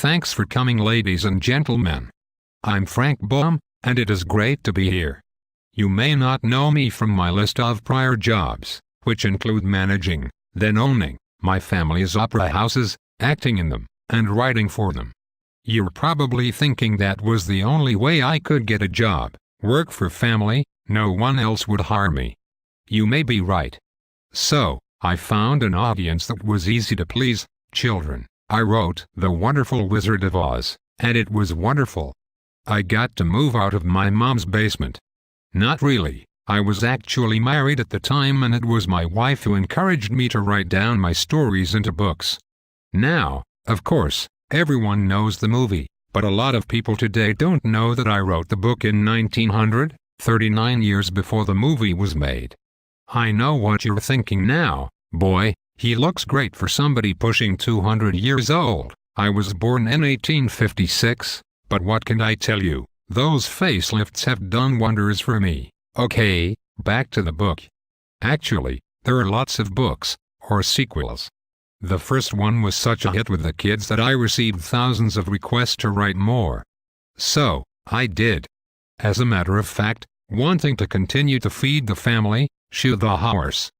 Thanks for coming, ladies and gentlemen. I'm Frank Baum, and it is great to be here. You may not know me from my list of prior jobs, which include managing, then owning, my family's opera houses, acting in them, and writing for them. You're probably thinking that was the only way I could get a job, work for family, no one else would hire me. You may be right. So, I found an audience that was easy to please: children. I wrote The Wonderful Wizard of Oz, and it was wonderful. I got to move out of my mom's basement. Not really. I was actually married at the time, and it was my wife who encouraged me to write down my stories into books. Now, of course, everyone knows the movie, but a lot of people today don't know that I wrote the book in 1900, 39 years before the movie was made. I know what you're thinking now. Boy, he looks great for somebody pushing 200 years old. I was born in 1856, but what can I tell you? Those facelifts have done wonders for me. Okay, back to the book. Actually, there are lots of books, or sequels. The first one was such a hit with the kids that I received thousands of requests to write more. So, I did. As a matter of fact, wanting to continue to feed the family, shoe the horse.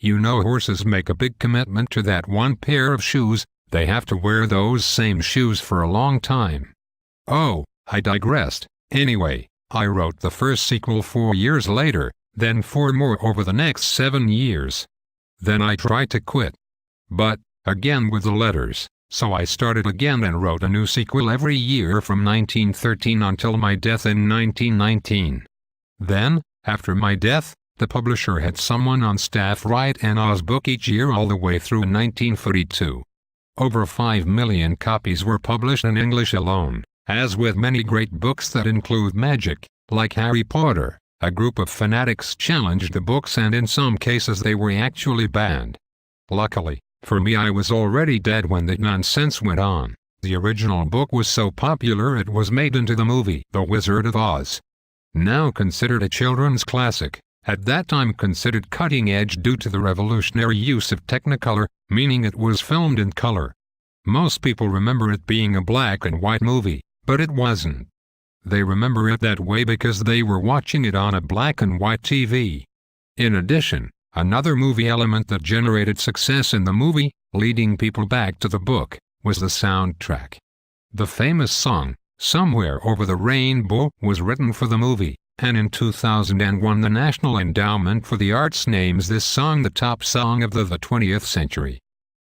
You know, horses make a big commitment to that one pair of shoes. They have to wear those same shoes for a long time. Oh, I digressed. Anyway, I wrote the first sequel 4 years later, then 4 more over the next 7 years. Then I tried to quit. But, again with the letters, so I started again and wrote a new sequel every year from 1913 until my death in 1919. Then, after my death, the publisher had someone on staff write an Oz book each year all the way through 1942. Over 5 million copies were published in English alone. As with many great books that include magic, like Harry Potter, a group of fanatics challenged the books, and in some cases they were actually banned. Luckily, for me, I was already dead when the nonsense went on. The original book was so popular it was made into the movie The Wizard of Oz. Now considered a children's classic, at that time considered cutting edge due to the revolutionary use of Technicolor, meaning it was filmed in color. Most people remember it being a black and white movie, but it wasn't. They remember it that way because they were watching it on a black and white TV. In addition, another movie element that generated success in the movie, leading people back to the book, was the soundtrack. The famous song, Somewhere Over the Rainbow, was written for the movie, and in 2001 the National Endowment for the Arts names this song the top song of the 20th century.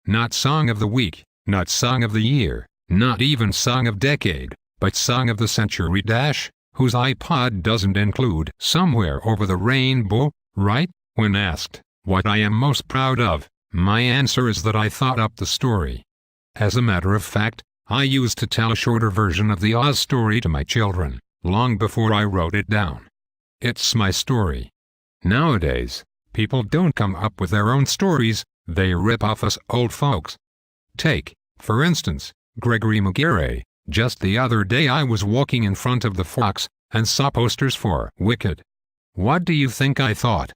Not Song of the Week, not Song of the Year, not even Song of Decade, but Song of the Century whose iPod doesn't include Somewhere Over the Rainbow, right? When asked what I am most proud of, my answer is that I thought up the story. As a matter of fact, I used to tell a shorter version of the Oz story to my children, long before I wrote it down. It's my story. Nowadays, people don't come up with their own stories, they rip off us old folks. Take, for instance, Gregory Maguire. Just the other day I was walking in front of the Fox, and saw posters for Wicked. What do you think I thought?